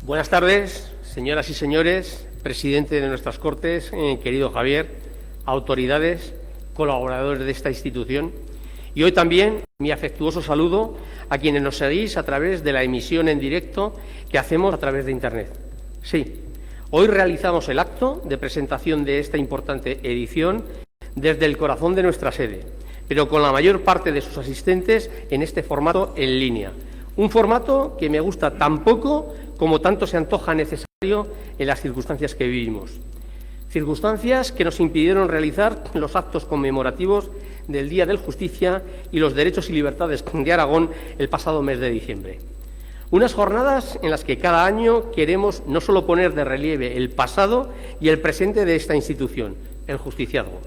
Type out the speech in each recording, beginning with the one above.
Buenas tardes, señoras y señores, presidente de nuestras Cortes, querido Javier, autoridades, colaboradores de esta institución, y hoy también mi afectuoso saludo a quienes nos seguís a través de la emisión en directo que hacemos a través de Internet. Sí, hoy realizamos el acto de presentación de esta importante edición desde el corazón de nuestra sede, pero con la mayor parte de sus asistentes en este formato en línea. Un formato que me gusta tan poco como tanto se antoja necesario en las circunstancias que vivimos. Circunstancias que nos impidieron realizar los actos conmemorativos del Día del Justicia y los Derechos y Libertades de Aragón el pasado mes de diciembre. Unas jornadas en las que cada año queremos no solo poner de relieve el pasado y el presente de esta institución, el justiciazgo,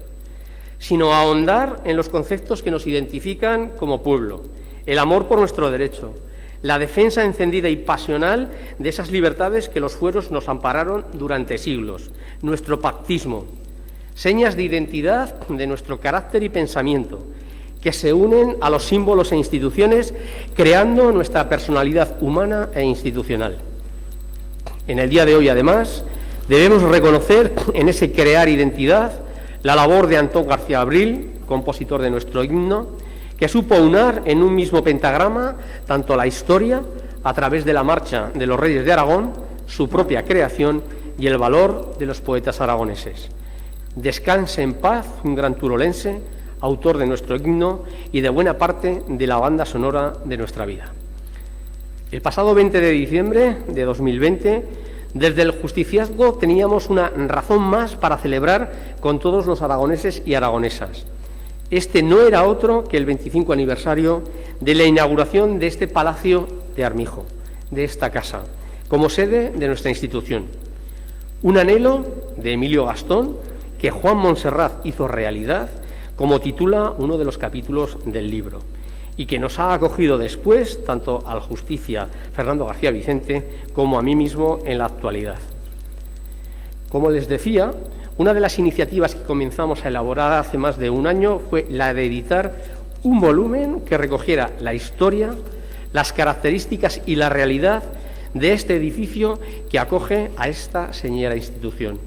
sino ahondar en los conceptos que nos identifican como pueblo, el amor por nuestro derecho, la defensa encendida y pasional de esas libertades que los fueros nos ampararon durante siglos, nuestro pactismo, señas de identidad de nuestro carácter y pensamiento, que se unen a los símbolos e instituciones, creando nuestra personalidad humana e institucional. En el día de hoy, además, debemos reconocer en ese crear identidad la labor de Antón García Abril, compositor de nuestro himno, que supo unar en un mismo pentagrama tanto la historia, a través de la marcha de los Reyes de Aragón, su propia creación y el valor de los poetas aragoneses. Descanse en paz un gran turolense, autor de nuestro himno y de buena parte de la banda sonora de nuestra vida. El pasado 20 de diciembre de 2020, desde el justiciazgo teníamos una razón más para celebrar con todos los aragoneses y aragonesas. Este no era otro que el 25 aniversario de la inauguración de este Palacio de Armijo, de esta casa, como sede de nuestra institución. Un anhelo de Emilio Gastón que Juan Montserrat hizo realidad, como titula uno de los capítulos del libro, y que nos ha acogido después tanto al Justicia Fernando García Vicente como a mí mismo en la actualidad. Como les decía, una de las iniciativas que comenzamos a elaborar hace más de un año fue la de editar un volumen que recogiera la historia, las características y la realidad de este edificio que acoge a esta señera institución.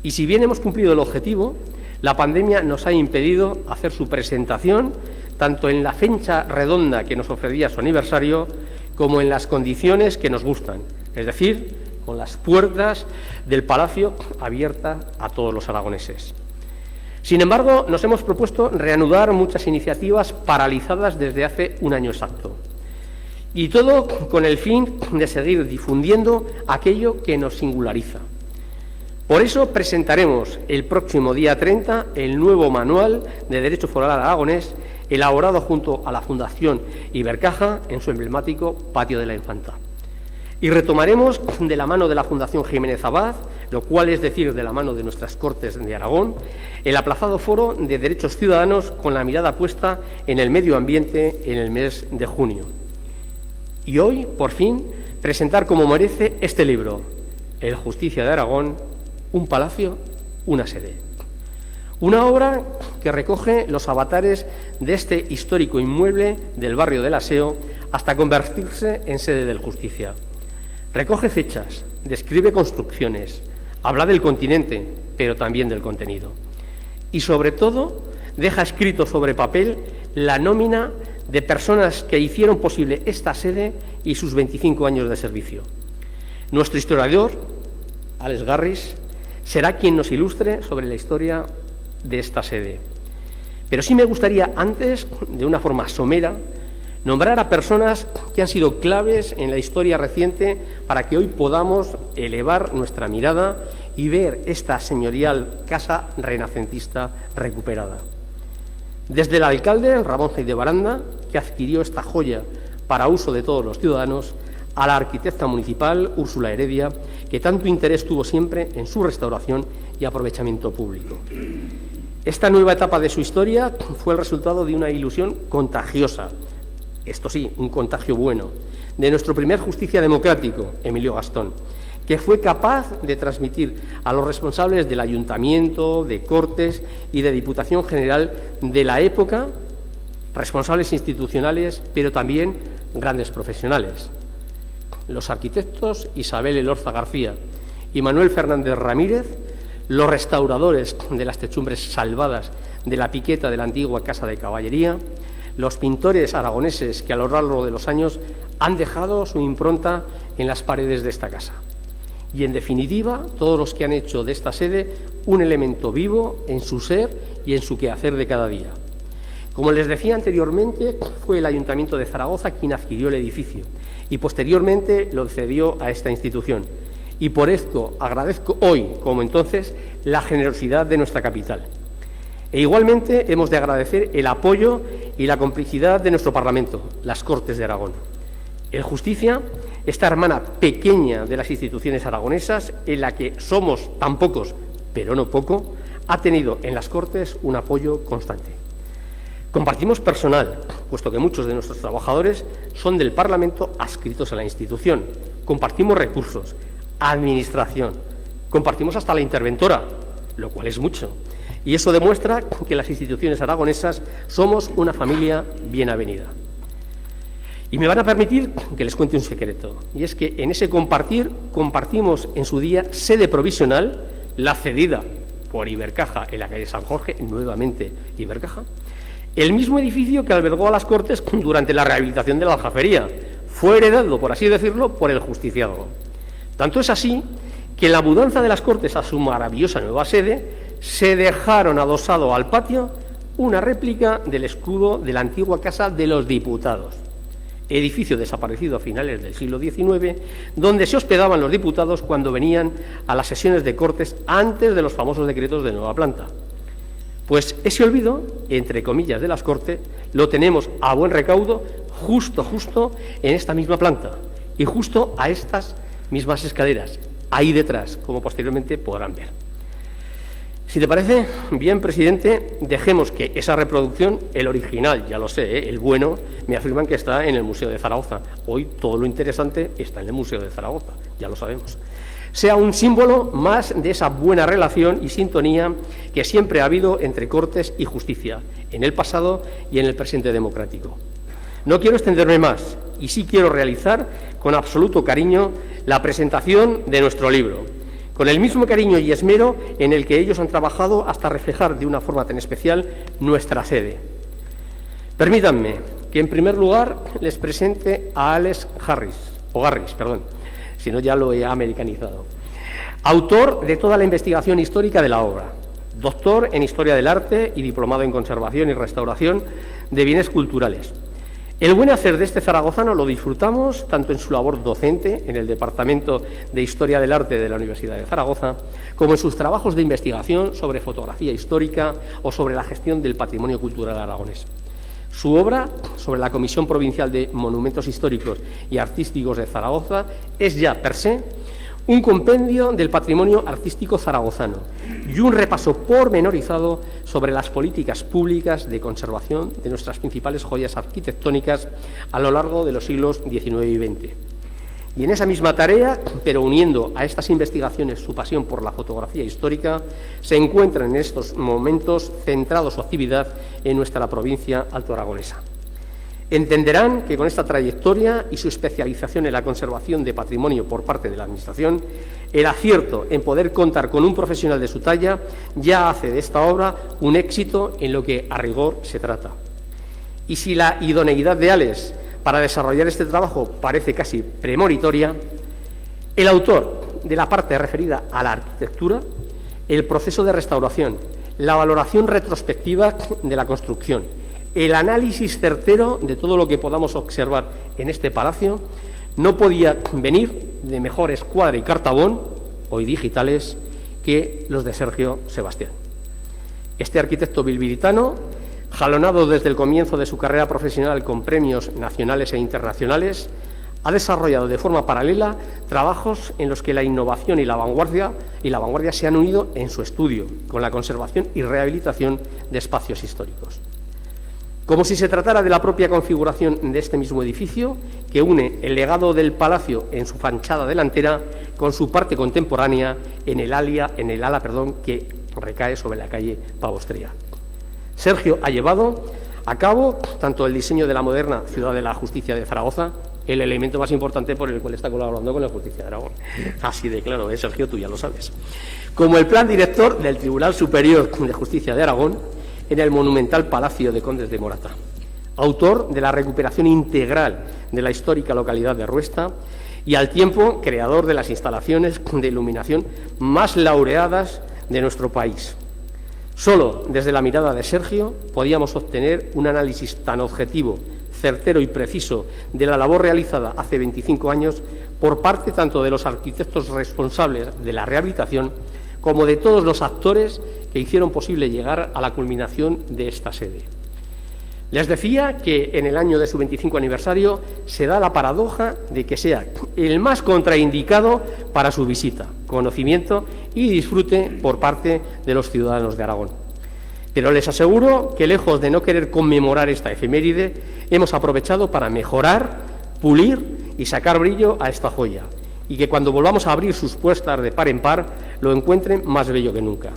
Y si bien hemos cumplido el objetivo, la pandemia nos ha impedido hacer su presentación tanto en la fecha redonda que nos ofrecía su aniversario como en las condiciones que nos gustan, es decir, con las puertas del Palacio abiertas a todos los aragoneses. Sin embargo, nos hemos propuesto reanudar muchas iniciativas paralizadas desde hace un año exacto, y todo con el fin de seguir difundiendo aquello que nos singulariza. Por eso presentaremos el próximo día 30 el nuevo Manual de Derecho Foral Aragonés, elaborado junto a la Fundación Ibercaja en su emblemático Patio de la Infanta. Y retomaremos de la mano de la Fundación Jiménez Abad, lo cual es decir, de la mano de nuestras Cortes de Aragón, el aplazado Foro de Derechos Ciudadanos con la mirada puesta en el medio ambiente en el mes de junio. Y hoy, por fin, presentar como merece este libro, El Justicia de Aragón, un palacio, una sede. Una obra que recoge los avatares de este histórico inmueble del barrio del Aseo hasta convertirse en sede del Justicia. Recoge fechas, describe construcciones, habla del continente, pero también del contenido. Y sobre todo, deja escrito sobre papel la nómina de personas que hicieron posible esta sede y sus 25 años de servicio. Nuestro historiador, Alex Garris, será quien nos ilustre sobre la historia de esta sede. Pero sí me gustaría, antes, de una forma somera, nombrar a personas que han sido claves en la historia reciente para que hoy podamos elevar nuestra mirada y ver esta señorial casa renacentista recuperada. Desde el alcalde Ramón J. de Baranda, que adquirió esta joya para uso de todos los ciudadanos, a la arquitecta municipal Úrsula Heredia, que tanto interés tuvo siempre en su restauración y aprovechamiento público. Esta nueva etapa de su historia fue el resultado de una ilusión contagiosa, esto sí, un contagio bueno, de nuestro primer justicia democrático, Emilio Gastón, que fue capaz de transmitir a los responsables del Ayuntamiento, de Cortes y de Diputación General de la época, responsables institucionales, pero también grandes profesionales. los arquitectos Isabel Elorza García y Manuel Fernández Ramírez, los restauradores de las techumbres salvadas de la piqueta de la antigua Casa de Caballería, los pintores aragoneses que a lo largo de los años han dejado su impronta en las paredes de esta casa. Y, en definitiva, todos los que han hecho de esta sede un elemento vivo en su ser y en su quehacer de cada día. Como les decía anteriormente, fue el Ayuntamiento de Zaragoza quien adquirió el edificio y posteriormente lo cedió a esta institución. Y por esto agradezco hoy, como entonces, la generosidad de nuestra capital. E igualmente hemos de agradecer el apoyo y la complicidad de nuestro Parlamento, las Cortes de Aragón. El Justicia, esta hermana pequeña de las instituciones aragonesas, en la que somos tan pocos, pero no poco, ha tenido en las Cortes un apoyo constante. Compartimos personal, puesto que muchos de nuestros trabajadores son del Parlamento adscritos a la institución. Compartimos recursos, administración, compartimos hasta la interventora, lo cual es mucho. Y eso demuestra que las instituciones aragonesas somos una familia bien avenida. Y me van a permitir que les cuente un secreto, y es que en ese compartimos en su día sede provisional, la cedida por Ibercaja en la calle San Jorge, nuevamente Ibercaja, el mismo edificio que albergó a las Cortes durante la rehabilitación de la Aljafería. Fue heredado, por así decirlo, por el justiciado. Tanto es así que en la mudanza de las Cortes a su maravillosa nueva sede se dejaron adosado al patio una réplica del escudo de la antigua Casa de los Diputados, edificio desaparecido a finales del siglo XIX, donde se hospedaban los diputados cuando venían a las sesiones de Cortes antes de los famosos decretos de nueva planta. Pues ese olvido, entre comillas, de las Cortes, lo tenemos a buen recaudo justo en esta misma planta y justo a estas mismas escaleras, ahí detrás, como posteriormente podrán ver. Si te parece bien, presidente, dejemos que esa reproducción, el original, ya lo sé, el bueno, me afirman que está en el Museo de Zaragoza. Hoy todo lo interesante está en el Museo de Zaragoza, ya lo sabemos. Sea un símbolo más de esa buena relación y sintonía que siempre ha habido entre Cortes y Justicia, en el pasado y en el presente democrático. No quiero extenderme más y sí quiero realizar con absoluto cariño la presentación de nuestro libro, con el mismo cariño y esmero en el que ellos han trabajado hasta reflejar de una forma tan especial nuestra sede. Permítanme que en primer lugar les presente a Alex Garris, si no ya lo he americanizado, autor de toda la investigación histórica de la obra, doctor en Historia del Arte y diplomado en Conservación y Restauración de Bienes Culturales. El buen hacer de este zaragozano lo disfrutamos tanto en su labor docente en el Departamento de Historia del Arte de la Universidad de Zaragoza, como en sus trabajos de investigación sobre fotografía histórica o sobre la gestión del patrimonio cultural aragonés. Su obra sobre la Comisión Provincial de Monumentos Históricos y Artísticos de Zaragoza es ya, per se, un compendio del patrimonio artístico zaragozano y un repaso pormenorizado sobre las políticas públicas de conservación de nuestras principales joyas arquitectónicas a lo largo de los siglos XIX y XX. Y en esa misma tarea, pero uniendo a estas investigaciones su pasión por la fotografía histórica, se encuentra en estos momentos centrado su actividad en nuestra provincia altoaragonesa. Entenderán que con esta trayectoria y su especialización en la conservación de patrimonio por parte de la Administración, el acierto en poder contar con un profesional de su talla ya hace de esta obra un éxito en lo que a rigor se trata. Y si la idoneidad de Alex para desarrollar este trabajo parece casi premonitoria, el autor de la parte referida a la arquitectura, el proceso de restauración, la valoración retrospectiva de la construcción, el análisis certero de todo lo que podamos observar en este palacio, no podía venir de mejores cuadra y cartabón, hoy digitales, que los de Sergio Sebastián. Este arquitecto bilbilitano, jalonado desde el comienzo de su carrera profesional con premios nacionales e internacionales, ha desarrollado de forma paralela trabajos en los que la innovación y la vanguardia se han unido en su estudio, con la conservación y rehabilitación de espacios históricos. Como si se tratara de la propia configuración de este mismo edificio, que une el legado del palacio en su fachada delantera con su parte contemporánea en el ala que recae sobre la calle Pavostría. Sergio ha llevado a cabo tanto el diseño de la moderna Ciudad de la Justicia de Zaragoza, el elemento más importante por el cual está colaborando con la Justicia de Aragón. Así de claro, Sergio, tú ya lo sabes. Como el plan director del Tribunal Superior de Justicia de Aragón en el monumental Palacio de Condes de Morata. Autor de la recuperación integral de la histórica localidad de Ruesta y al tiempo creador de las instalaciones de iluminación más laureadas de nuestro país. Solo desde la mirada de Sergio podíamos obtener un análisis tan objetivo, certero y preciso de la labor realizada hace 25 años por parte tanto de los arquitectos responsables de la rehabilitación como de todos los actores que hicieron posible llegar a la culminación de esta sede. Les decía que en el año de su 25 aniversario se da la paradoja de que sea el más contraindicado para su visita, conocimiento y disfrute por parte de los ciudadanos de Aragón. Pero les aseguro que, lejos de no querer conmemorar esta efeméride, hemos aprovechado para mejorar, pulir y sacar brillo a esta joya, y que cuando volvamos a abrir sus puertas de par en par, lo encuentren más bello que nunca.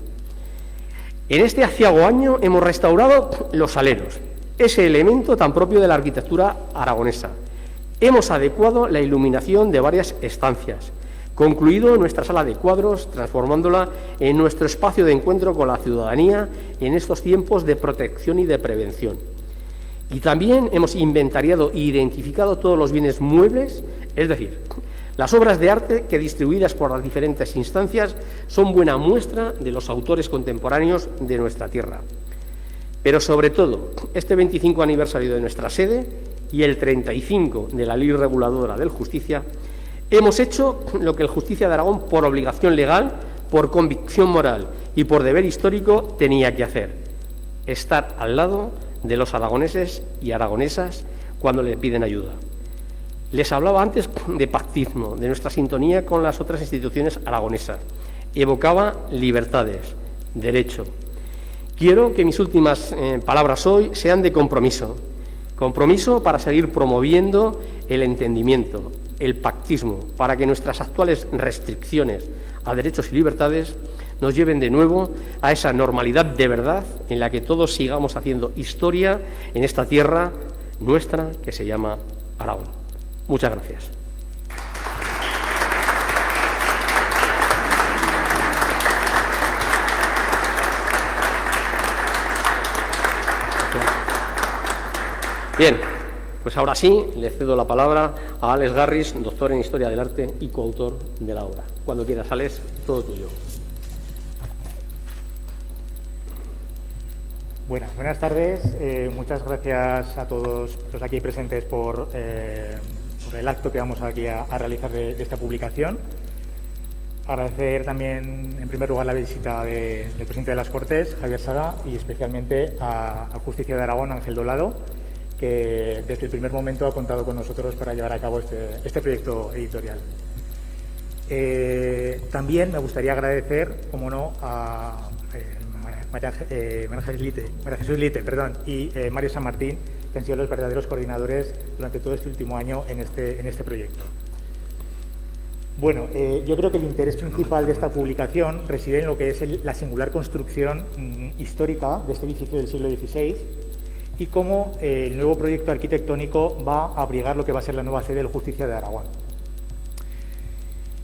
En este aciago año hemos restaurado los aleros, ese elemento tan propio de la arquitectura aragonesa. Hemos adecuado la iluminación de varias estancias, concluido nuestra sala de cuadros, transformándola en nuestro espacio de encuentro con la ciudadanía en estos tiempos de protección y de prevención. Y también hemos inventariado e identificado todos los bienes muebles, es decir, las obras de arte que, distribuidas por las diferentes instancias, son buena muestra de los autores contemporáneos de nuestra tierra. Pero, sobre todo, este 25 aniversario de nuestra sede y el 35 de la Ley Reguladora del Justicia, hemos hecho lo que el Justicia de Aragón, por obligación legal, por convicción moral y por deber histórico, tenía que hacer: estar al lado de los aragoneses y aragonesas cuando les piden ayuda. Les hablaba antes de pactismo, de nuestra sintonía con las otras instituciones aragonesas. Evocaba libertades, derecho. Quiero que mis últimas palabras hoy sean de compromiso. Compromiso para seguir promoviendo el entendimiento, el pactismo, para que nuestras actuales restricciones a derechos y libertades nos lleven de nuevo a esa normalidad de verdad en la que todos sigamos haciendo historia en esta tierra nuestra que se llama Aragón. Muchas gracias. Bien, pues ahora sí le cedo la palabra a Alex Garris, doctor en Historia del Arte y coautor de la obra. Cuando quieras, Alex, todo tuyo. Buenas tardes. Muchas gracias a todos los aquí presentes por el acto que vamos aquí a realizar de esta publicación. Agradecer también, en primer lugar, la visita del presidente de las Cortes, Javier Saga, y especialmente a Justicia de Aragón, Ángel Dolado, que desde el primer momento ha contado con nosotros para llevar a cabo este proyecto editorial. También me gustaría agradecer, como no, a María Jesús Lite y Mario San Martín, que han sido los verdaderos coordinadores durante todo este último año en este proyecto. Bueno, yo creo que el interés principal de esta publicación reside en lo que es la singular construcción histórica de este edificio del siglo XVI y cómo el nuevo proyecto arquitectónico va a abrigar lo que va a ser la nueva sede del Justicia de Aragón.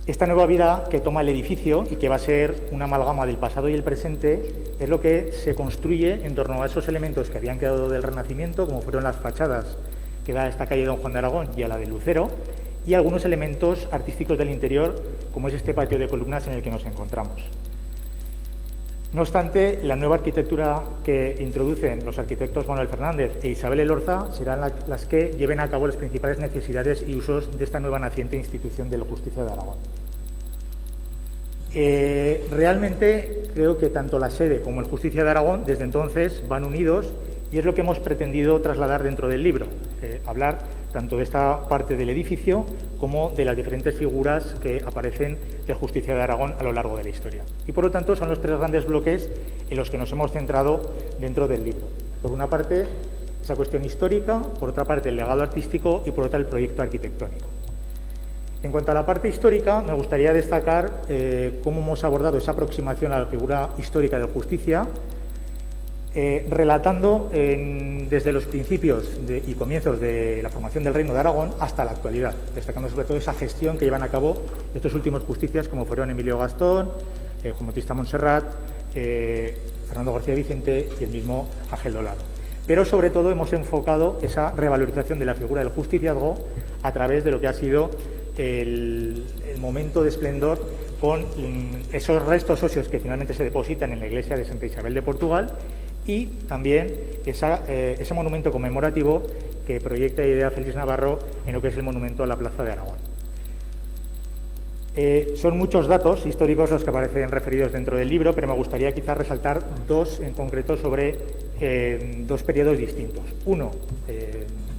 Esta nueva vida que toma el edificio y que va a ser una amalgama del pasado y el presente es lo que se construye en torno a esos elementos que habían quedado del Renacimiento, como fueron las fachadas que da a esta calle Don Juan de Aragón y a la de Lucero, y algunos elementos artísticos del interior, como es este patio de columnas en el que nos encontramos. No obstante, la nueva arquitectura que introducen los arquitectos Manuel Fernández e Isabel Elorza serán las que lleven a cabo las principales necesidades y usos de esta nueva naciente institución de la Justicia de Aragón. Realmente creo que tanto la sede como el Justicia de Aragón desde entonces van unidos y es lo que hemos pretendido trasladar dentro del libro, hablar tanto de esta parte del edificio como de las diferentes figuras que aparecen de Justicia de Aragón a lo largo de la historia. Y por lo tanto son los tres grandes bloques en los que nos hemos centrado dentro del libro. Por una parte, esa cuestión histórica, por otra parte, el legado artístico y por otra, el proyecto arquitectónico. En cuanto a la parte histórica, me gustaría destacar cómo hemos abordado esa aproximación a la figura histórica de Justicia, relatando desde los principios y comienzos de la formación del Reino de Aragón hasta la actualidad, destacando sobre todo esa gestión que llevan a cabo estos últimos justicias, como fueron Emilio Gastón, Juan Bautista Montserrat, Fernando García Vicente y el mismo Ángel Dolado. Pero sobre todo hemos enfocado esa revalorización de la figura del justiciazgo a través de lo que ha sido el momento de esplendor con esos restos óseos que finalmente se depositan en la iglesia de Santa Isabel de Portugal y también ese monumento conmemorativo que proyecta y idea Félix Navarro en lo que es el monumento a la Plaza de Aragón. Son muchos datos históricos los que aparecen referidos dentro del libro, pero me gustaría quizás resaltar dos en concreto sobre dos periodos distintos. Uno,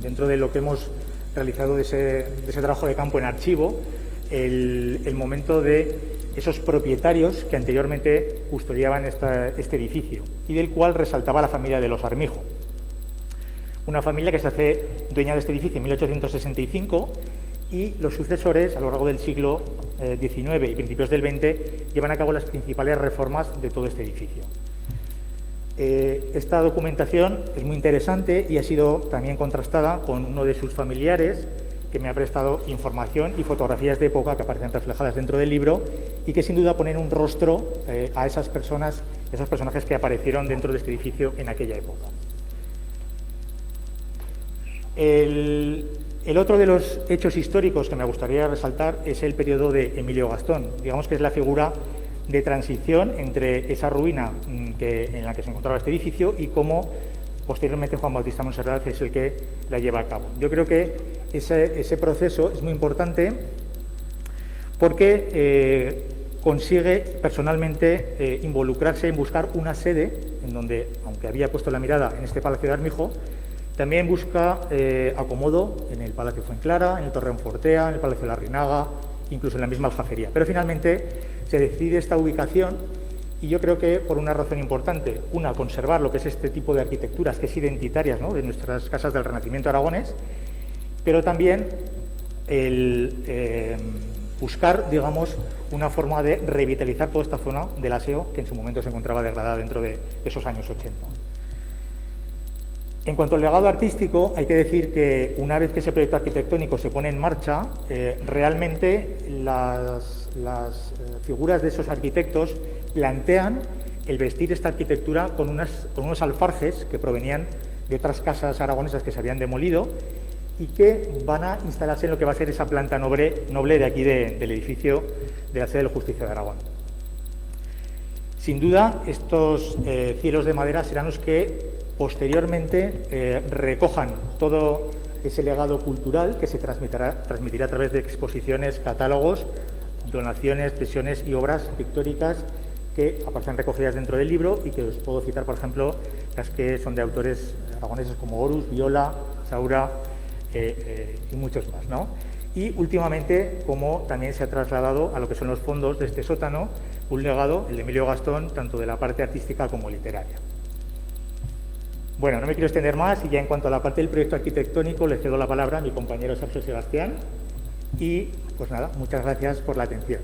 dentro de lo que hemos realizado de ese trabajo de campo en archivo, el momento de esos propietarios que anteriormente custodiaban este edificio y del cual resaltaba la familia de los Armijo. Una familia que se hace dueña de este edificio en 1865 y los sucesores a lo largo del siglo XIX y principios del XX llevan a cabo las principales reformas de todo este edificio. Esta documentación es muy interesante y ha sido también contrastada con uno de sus familiares que me ha prestado información y fotografías de época que aparecen reflejadas dentro del libro y que sin duda ponen un rostro a esas personas, esos personajes que aparecieron dentro de este edificio en aquella época. El otro de los hechos históricos que me gustaría resaltar es el periodo de Emilio Gastón. Digamos que es la figura de transición entre esa ruina en la que se encontraba este edificio y cómo posteriormente Juan Bautista Montserrat es el que la lleva a cabo. Yo creo que ese proceso es muy importante porque consigue personalmente involucrarse en buscar una sede en donde, aunque había puesto la mirada en este Palacio de Armijo, también busca acomodo en el Palacio Fuenclara, en el Torreón Fortea, en el Palacio de la Rinaga, incluso en la misma Aljafería. Pero finalmente se decide esta ubicación y yo creo que por una razón importante. Una, conservar lo que es este tipo de arquitecturas que es identitarias, ¿no?, de nuestras casas del Renacimiento aragonés, pero también el buscar, digamos, una forma de revitalizar toda esta zona del aseo que en su momento se encontraba degradada dentro de esos años 80. En cuanto al legado artístico, hay que decir que una vez que ese proyecto arquitectónico se pone en marcha, realmente las figuras de esos arquitectos plantean el vestir esta arquitectura con unos alfarjes que provenían de otras casas aragonesas que se habían demolido y que van a instalarse en lo que va a ser esa planta noble de aquí del edificio de la sede del Justicia de Aragón. Sin duda, estos cielos de madera serán los que posteriormente recojan todo ese legado cultural que se transmitirá a través de exposiciones, catálogos, donaciones, cesiones y obras pictóricas que aparecen recogidas dentro del libro y que os puedo citar, por ejemplo, las que son de autores aragoneses como Horus, Viola, Saura y muchos más, ¿no? Y últimamente, como también se ha trasladado a lo que son los fondos de este sótano, un legado, el de Emilio Gastón, tanto de la parte artística como literaria. Bueno, no me quiero extender más y ya en cuanto a la parte del proyecto arquitectónico le cedo la palabra a mi compañero Sergio Sebastián y pues nada, muchas gracias por la atención.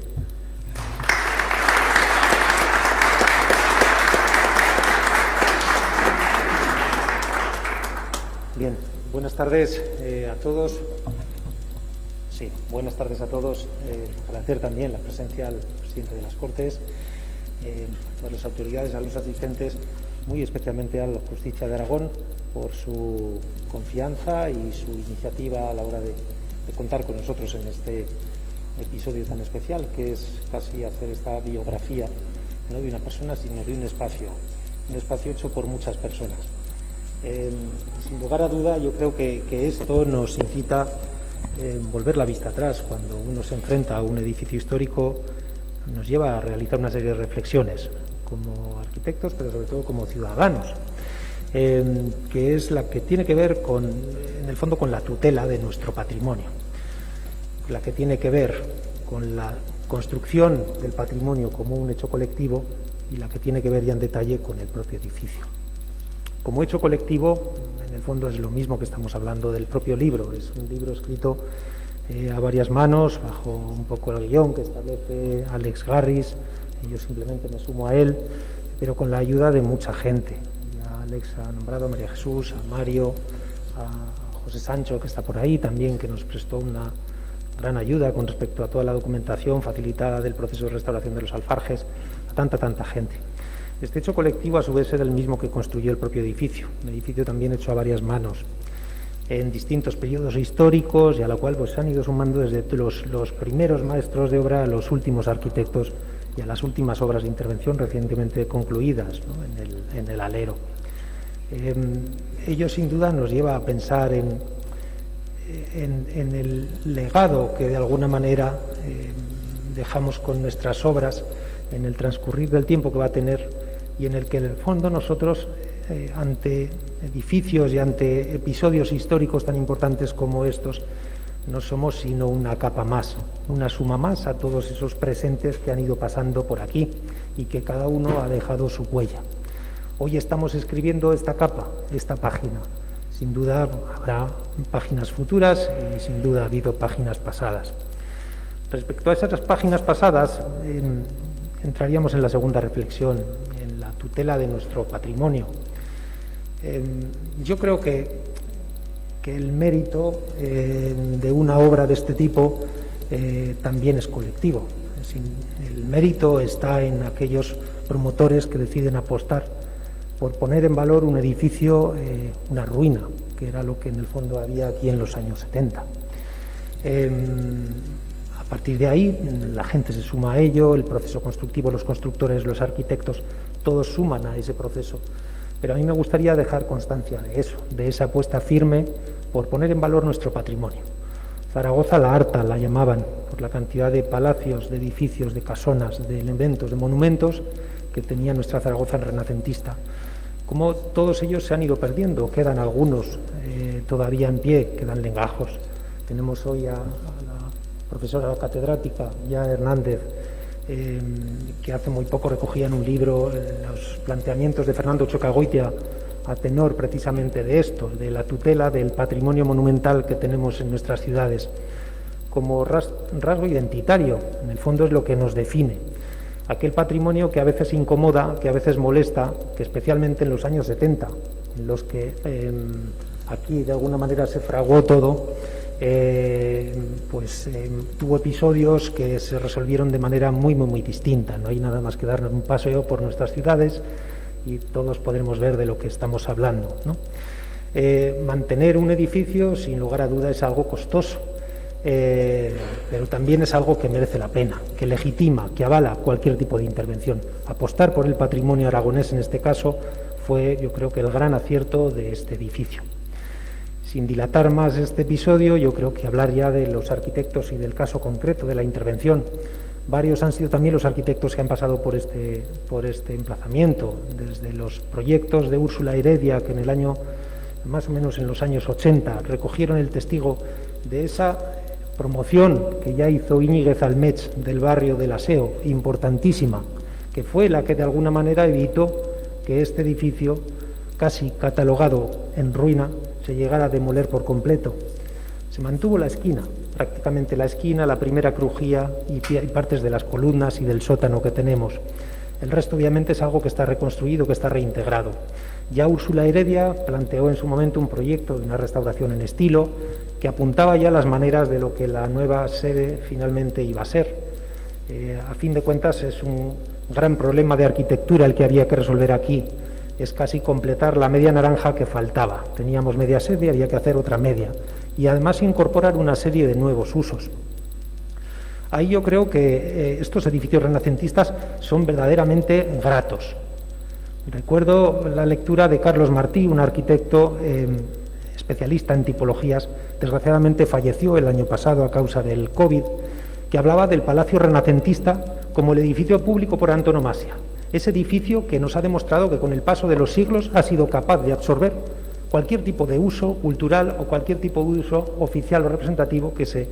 Bien, buenas tardes a todos. Sí, buenas tardes a todos. Agradecer también la presencia del presidente de las Cortes, a las autoridades, a los asistentes, muy especialmente a la Justicia de Aragón por su confianza y su iniciativa a la hora de contar con nosotros en este episodio tan especial que es casi hacer esta biografía, no de una persona sino de un espacio hecho por muchas personas. Sin lugar a duda, yo creo que esto nos incita a volver la vista atrás. Cuando uno se enfrenta a un edificio histórico, nos lleva a realizar una serie de reflexiones como arquitectos, pero sobre todo como ciudadanos, que es la que tiene que ver en el fondo con la tutela de nuestro patrimonio, la que tiene que ver con la construcción del patrimonio como un hecho colectivo y la que tiene que ver ya en detalle con el propio edificio. Como hecho colectivo, en el fondo es lo mismo que estamos hablando del propio libro. Es un libro escrito a varias manos, bajo un poco el guión que establece Alex Garris, y yo simplemente me sumo a él, pero con la ayuda de mucha gente. Ya Alex ha nombrado, a María Jesús, a Mario, a José Sancho, que está por ahí también, que nos prestó una gran ayuda con respecto a toda la documentación facilitada del proceso de restauración de los alfarjes, a tanta gente. Este hecho colectivo, a su vez, era el mismo que construyó el propio edificio, un edificio también hecho a varias manos, en distintos periodos históricos, y a la cual pues, se han ido sumando desde los primeros maestros de obra a los últimos arquitectos y a las últimas obras de intervención recientemente concluidas, ¿no?, en el alero. Ello sin duda nos lleva a pensar en el legado que de alguna manera dejamos con nuestras obras, en el transcurrir del tiempo que va a tener, y en el que en el fondo nosotros ante edificios y ante episodios históricos tan importantes como estos no somos sino una capa más, una suma más a todos esos presentes que han ido pasando por aquí y que cada uno ha dejado su huella. Hoy estamos escribiendo esta capa, esta página. Sin duda habrá páginas futuras y sin duda ha habido páginas pasadas. Respecto a esas páginas pasadas, entraríamos en la segunda reflexión, en la tutela de nuestro patrimonio. Yo creo que el mérito de una obra de este tipo también es colectivo. El mérito está en aquellos promotores que deciden apostar por poner en valor un edificio, una ruina, que era lo que en el fondo había aquí en los años 70. A partir de ahí, la gente se suma a ello, el proceso constructivo, los constructores, los arquitectos, todos suman a ese proceso. Pero a mí me gustaría dejar constancia de eso, de esa apuesta firme por poner en valor nuestro patrimonio. Zaragoza la harta la llamaban, por la cantidad de palacios, de edificios, de casonas, de elementos, de monumentos que tenía nuestra Zaragoza renacentista. Como todos ellos se han ido perdiendo, quedan algunos todavía en pie, quedan legajos. Tenemos hoy a la profesora catedrática, ya Hernández, que hace muy poco recogía en un libro los planteamientos de Fernando Chocagoitia a tenor precisamente de esto, de la tutela del patrimonio monumental que tenemos en nuestras ciudades, como rasgo identitario. En el fondo es lo que nos define. Aquel patrimonio que a veces incomoda, que a veces molesta, que especialmente en los años 70, en los que aquí de alguna manera se fraguó todo, tuvo episodios que se resolvieron de manera muy distinta. No hay nada más que dar un paseo por nuestras ciudades y todos podremos ver de lo que estamos hablando, ¿no? Mantener un edificio, sin lugar a duda, es algo costoso. Pero también es algo que merece la pena, que legitima, que avala cualquier tipo de intervención. Apostar por el patrimonio aragonés en este caso fue, yo creo, que el gran acierto de este edificio. Sin dilatar más este episodio, yo creo que hablar ya de los arquitectos y del caso concreto de la intervención. Varios han sido también los arquitectos que han pasado por este emplazamiento, desde los proyectos de Úrsula Heredia, que en el año, más o menos en los años 80, recogieron el testigo de esa promoción que ya hizo Íñiguez Almech del barrio del Aseo, importantísima, que fue la que de alguna manera evitó que este edificio, casi catalogado en ruina, se llegara a demoler por completo. Se mantuvo la esquina, prácticamente la esquina, la primera crujía y partes de las columnas y del sótano que tenemos. El resto obviamente es algo que está reconstruido, que está reintegrado. Ya Úrsula Heredia planteó en su momento un proyecto de una restauración en estilo que apuntaba ya las maneras de lo que la nueva sede finalmente iba a ser. A fin de cuentas es un gran problema de arquitectura el que había que resolver aquí. Es casi completar la media naranja que faltaba. Teníamos media sede y había que hacer otra media. Y además incorporar una serie de nuevos usos. Ahí yo creo que estos edificios renacentistas son verdaderamente gratos. Recuerdo la lectura de Carlos Martí, un arquitecto especialista en tipologías, desgraciadamente falleció el año pasado a causa del COVID, que hablaba del Palacio Renacentista como el edificio público por antonomasia. Ese edificio que nos ha demostrado que con el paso de los siglos ha sido capaz de absorber cualquier tipo de uso cultural o cualquier tipo de uso oficial o representativo que se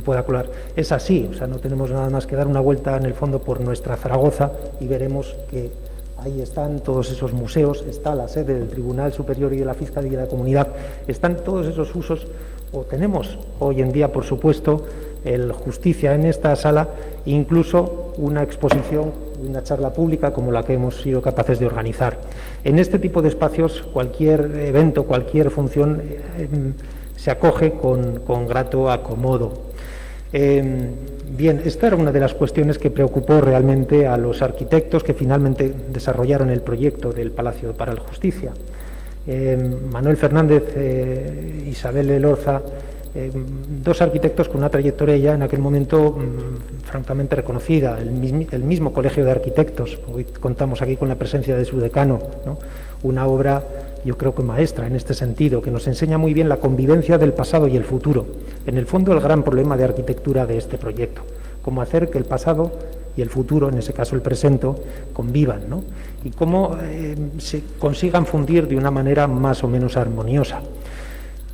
pueda colar. Es así, o sea, no tenemos nada más que dar una vuelta en el fondo por nuestra Zaragoza y veremos que ahí están todos esos museos, está la sede del Tribunal Superior y de la Fiscalía de la Comunidad, están todos esos usos, o tenemos hoy en día, por supuesto, el Justicia en esta sala, incluso una exposición una charla pública como la que hemos sido capaces de organizar. En este tipo de espacios, cualquier evento, cualquier función se acoge con grato acomodo. Bien, esta era una de las cuestiones que preocupó realmente a los arquitectos que finalmente desarrollaron el proyecto del Palacio para la Justicia. Manuel Fernández, Isabel Elorza, dos arquitectos con una trayectoria ya en aquel momento francamente reconocida, el mismo Colegio de Arquitectos. Hoy contamos aquí con la presencia de su decano, ¿no? Una obra, yo creo que maestra en este sentido, que nos enseña muy bien la convivencia del pasado y el futuro. En el fondo, el gran problema de arquitectura de este proyecto, cómo hacer que el pasado y el futuro, en ese caso el presente, convivan, ¿no? Y cómo se consigan fundir de una manera más o menos armoniosa.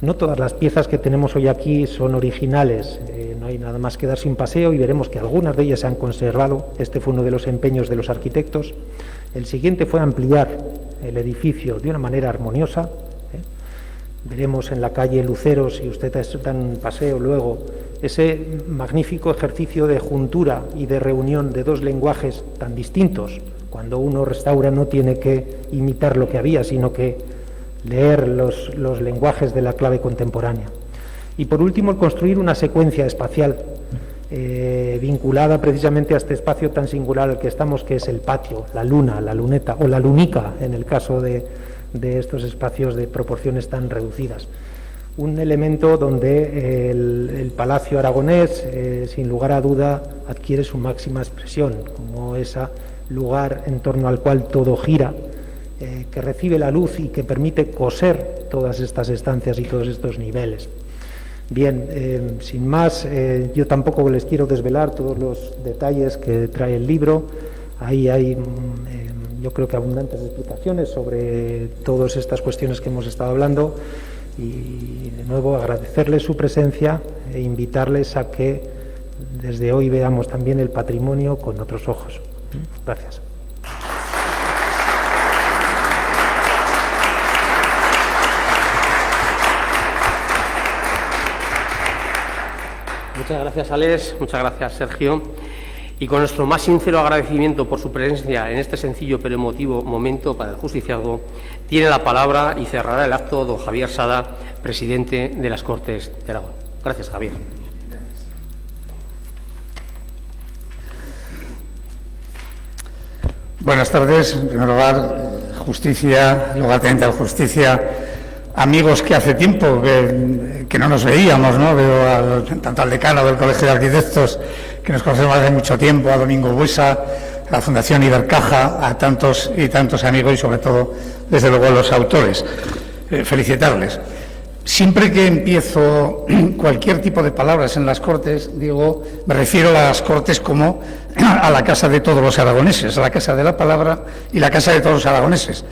No todas las piezas que tenemos hoy aquí son originales, no hay nada más que darse un paseo y veremos que algunas de ellas se han conservado. Este fue uno de los empeños de los arquitectos. El siguiente fue ampliar el edificio de una manera armoniosa. Veremos en la calle Lucero, si usted da un paseo luego, ese magnífico ejercicio de juntura y de reunión de dos lenguajes tan distintos. Cuando uno restaura no tiene que imitar lo que había, sino que leer los lenguajes de la clave contemporánea. Y por último, el construir una secuencia espacial vinculada precisamente a este espacio tan singular al que estamos, que es el patio, la luna, la luneta o la lunica, en el caso de estos espacios de proporciones tan reducidas. Un elemento donde el Palacio Aragonés, sin lugar a duda, adquiere su máxima expresión, como ese lugar en torno al cual todo gira, que recibe la luz y que permite coser todas estas estancias y todos estos niveles. Bien, sin más, yo tampoco les quiero desvelar todos los detalles que trae el libro. Ahí hay, yo creo que abundantes explicaciones sobre todas estas cuestiones que hemos estado hablando y, de nuevo, agradecerles su presencia e invitarles a que desde hoy veamos también el patrimonio con otros ojos. Gracias. Muchas gracias, Alex. Muchas gracias, Sergio. Y con nuestro más sincero agradecimiento por su presencia en este sencillo pero emotivo momento para el justiciado, tiene la palabra y cerrará el acto don Javier Sada, presidente de las Cortes de Aragón. Gracias, Javier. Buenas tardes. En primer lugar, justicia, lugarteniente de justicia, amigos que hace tiempo que no nos veíamos, ¿no? Veo tanto al decano del Colegio de Arquitectos, que nos conocemos hace mucho tiempo, a Domingo Buesa, a la Fundación Ibercaja, a tantos y tantos amigos y, sobre todo, desde luego, a los autores. Felicitarles. Siempre que empiezo cualquier tipo de palabras en las Cortes, digo, me refiero a las Cortes como a la casa de todos los aragoneses, a la casa de la palabra y la casa de todos los aragoneses.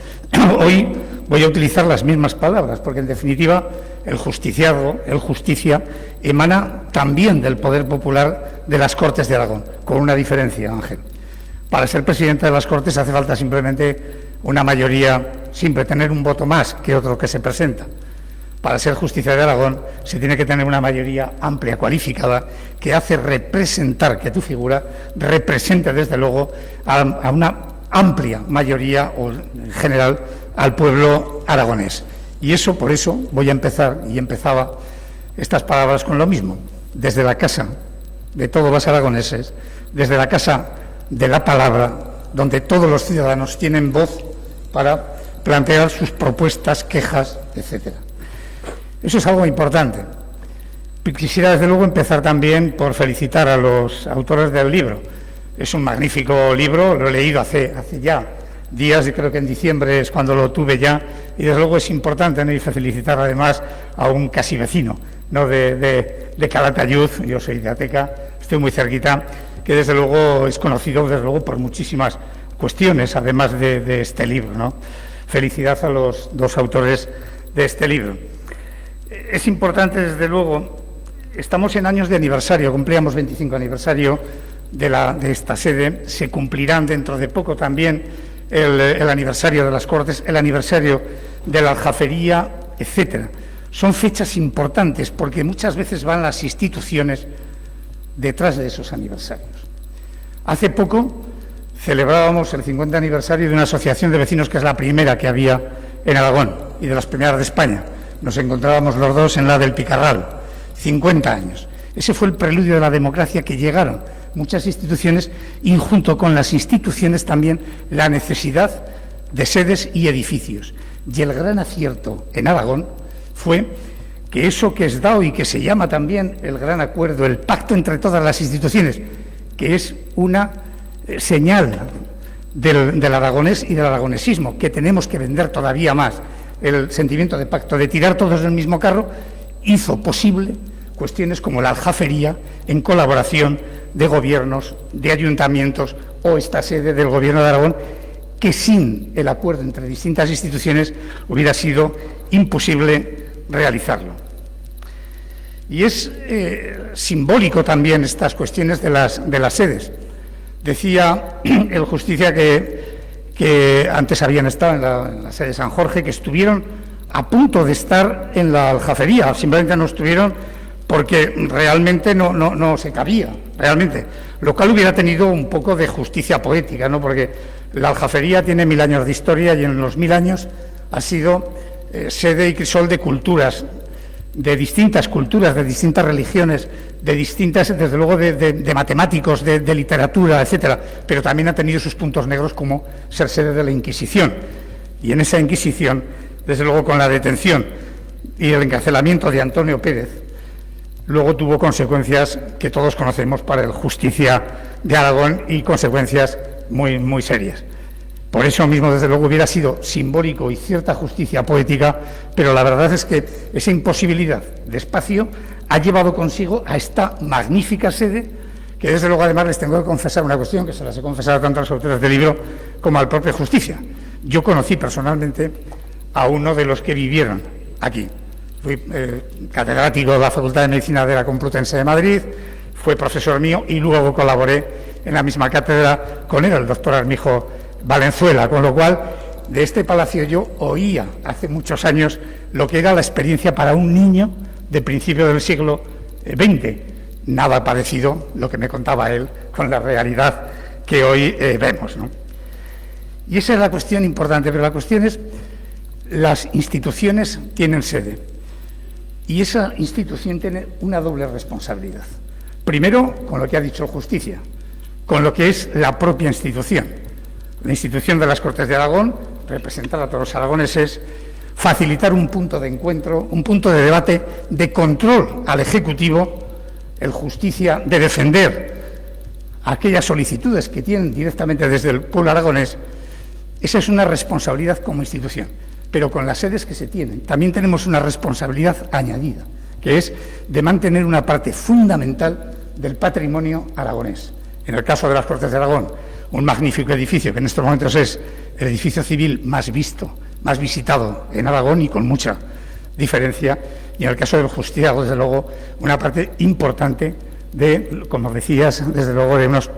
Hoy voy a utilizar las mismas palabras, porque en definitiva el justiciado, el justicia, emana también del poder popular de las Cortes de Aragón, con una diferencia, Ángel. Para ser presidente de las Cortes hace falta simplemente una mayoría, siempre tener un voto más que otro que se presenta. Para ser justicia de Aragón se tiene que tener una mayoría amplia, cualificada, que hace representar, que tu figura represente desde luego a una amplia mayoría, o en general, al pueblo aragonés. Y eso, por eso, voy a empezar, y empezaba estas palabras con lo mismo, desde la casa de todos los aragoneses, desde la casa de la palabra, donde todos los ciudadanos tienen voz para plantear sus propuestas, quejas, etcétera. Eso es algo importante. Quisiera, desde luego, empezar también por felicitar a los autores del libro. Es un magnífico libro, lo he leído hace ya días, y creo que en diciembre es cuando lo tuve ya, y desde luego es importante, ¿no? Y felicitar además a un casi vecino, ¿no? de Calatayud. Yo soy de Ateca, estoy muy cerquita, que desde luego es conocido, desde luego, por muchísimas cuestiones, además de este libro, ¿no? Felicidad a los dos autores de este libro. Es importante, desde luego, estamos en años de aniversario, cumplíamos 25 aniversario de esta sede, se cumplirán dentro de poco también el aniversario de las Cortes, el aniversario de la Aljafería, etcétera. Son fechas importantes porque muchas veces van las instituciones detrás de esos aniversarios. Hace poco celebrábamos el 50 aniversario de una asociación de vecinos que es la primera que había en Aragón y de las primeras de España. Nos encontrábamos los dos en la del Picarral, 50 años. Ese fue el preludio de la democracia, que llegaron muchas instituciones y junto con las instituciones también la necesidad de sedes y edificios. Y el gran acierto en Aragón fue que eso que es dado y que se llama también el gran acuerdo, el pacto entre todas las instituciones, que es una señal del aragonés y del aragonesismo, que tenemos que vender todavía más, el sentimiento de pacto, de tirar todos del mismo carro, hizo posible cuestiones como la aljafería en colaboración de gobiernos, de ayuntamientos o esta sede del Gobierno de Aragón, que sin el acuerdo entre distintas instituciones hubiera sido imposible realizarlo. Y es simbólico también estas cuestiones de las sedes. Decía el Justicia que antes habían estado en la sede de San Jorge, que estuvieron a punto de estar en la aljafería, simplemente no estuvieron porque realmente no se cabía, realmente. Lo cual hubiera tenido un poco de justicia poética, ¿no? Porque la aljafería tiene 1000 años de historia y en los 1000 años ha sido sede y crisol de culturas, de distintas culturas, de distintas religiones, de distintas, desde luego, de matemáticos, de literatura, etcétera, pero también ha tenido sus puntos negros como ser sede de la Inquisición. Y en esa Inquisición, desde luego, con la detención y el encarcelamiento de Antonio Pérez, luego tuvo consecuencias que todos conocemos para el Justicia de Aragón y consecuencias muy, muy serias. Por eso mismo, desde luego, hubiera sido simbólico y cierta justicia poética, pero la verdad es que esa imposibilidad de espacio ha llevado consigo a esta magnífica sede, que desde luego además les tengo que confesar una cuestión que se las he confesado tanto a los autores del libro como al propio Justicia. Yo conocí personalmente a uno de los que vivieron aquí. Fui catedrático de la Facultad de Medicina de la Complutense de Madrid, fue profesor mío y luego colaboré en la misma cátedra con él, el doctor Armijo Valenzuela, con lo cual de este palacio yo oía hace muchos años lo que era la experiencia para un niño de principio del siglo XX. Nada parecido lo que me contaba él con la realidad que hoy vemos, ¿no? Y esa es la cuestión importante, pero la cuestión es, las instituciones tienen sede y esa institución tiene una doble responsabilidad. Primero, con lo que ha dicho el Justicia, con lo que es la propia institución. La institución de las Cortes de Aragón, representar a todos los aragoneses, facilitar un punto de encuentro, un punto de debate, de control al Ejecutivo, el Justicia, de defender aquellas solicitudes que tienen directamente desde el pueblo aragonés. Esa es una responsabilidad como institución, pero con las sedes que se tienen también tenemos una responsabilidad añadida, que es de mantener una parte fundamental del patrimonio aragonés. En el caso de las Cortes de Aragón, un magnífico edificio que en estos momentos es el edificio civil más visto, más visitado en Aragón y con mucha diferencia, y en el caso del Justicia, desde luego, una parte importante de, como decías, desde luego, de unos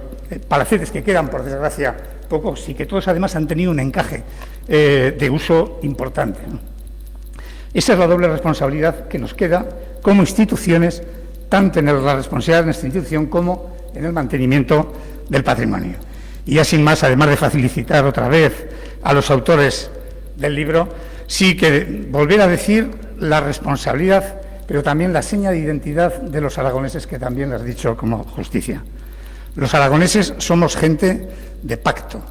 palacetes que quedan, por desgracia, pocos, y que todos además han tenido un encaje de uso importante, ¿no? Esa es la doble responsabilidad que nos queda como instituciones, tanto en la responsabilidad de nuestra institución como en el mantenimiento del patrimonio. Y ya sin más, además de felicitar otra vez a los autores del libro, sí que volver a decir la responsabilidad, pero también la seña de identidad de los aragoneses, que también lo has dicho como Justicia. Los aragoneses somos gente de pacto,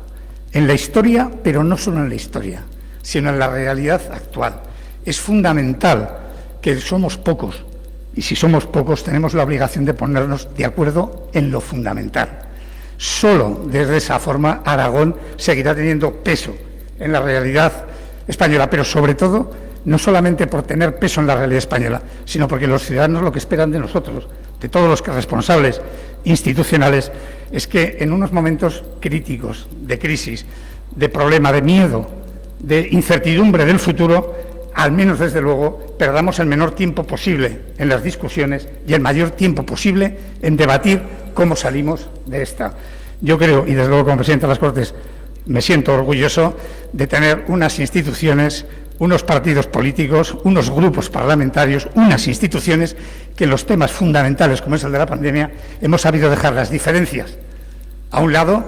en la historia, pero no solo en la historia, sino en la realidad actual. Es fundamental que somos pocos, y si somos pocos tenemos la obligación de ponernos de acuerdo en lo fundamental. Solo desde esa forma Aragón seguirá teniendo peso en la realidad española, pero sobre todo, no solamente por tener peso en la realidad española, sino porque los ciudadanos lo que esperan de nosotros, de todos los responsables institucionales, es que en unos momentos críticos, de crisis, de problema, de miedo, de incertidumbre del futuro, al menos desde luego, perdamos el menor tiempo posible en las discusiones y el mayor tiempo posible en debatir cómo salimos de esta. Yo creo, y desde luego como presidente de las Cortes, me siento orgulloso de tener unas instituciones, unos partidos políticos, unos grupos parlamentarios, unas instituciones que en los temas fundamentales, como es el de la pandemia, hemos sabido dejar las diferencias a un lado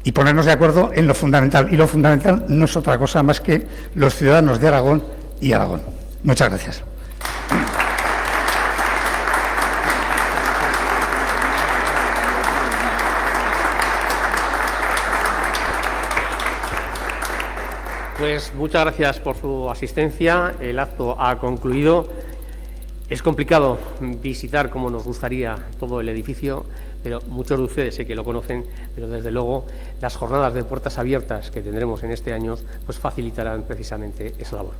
y ponernos de acuerdo en lo fundamental. Y lo fundamental no es otra cosa más que los ciudadanos de Aragón y Aragón. Muchas gracias. Pues muchas gracias por su asistencia. El acto ha concluido. Es complicado visitar como nos gustaría todo el edificio, pero muchos de ustedes sé que lo conocen, pero desde luego las jornadas de puertas abiertas que tendremos en este año pues facilitarán precisamente esa labor.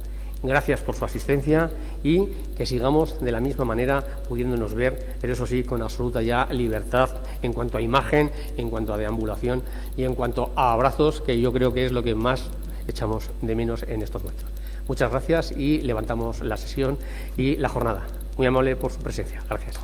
Gracias por su asistencia y que sigamos de la misma manera pudiéndonos ver, pero eso sí, con absoluta ya libertad en cuanto a imagen, en cuanto a deambulación y en cuanto a abrazos, que yo creo que es lo que más echamos de menos en estos momentos. Muchas gracias y levantamos la sesión y la jornada. Muy amable por su presencia. Gracias.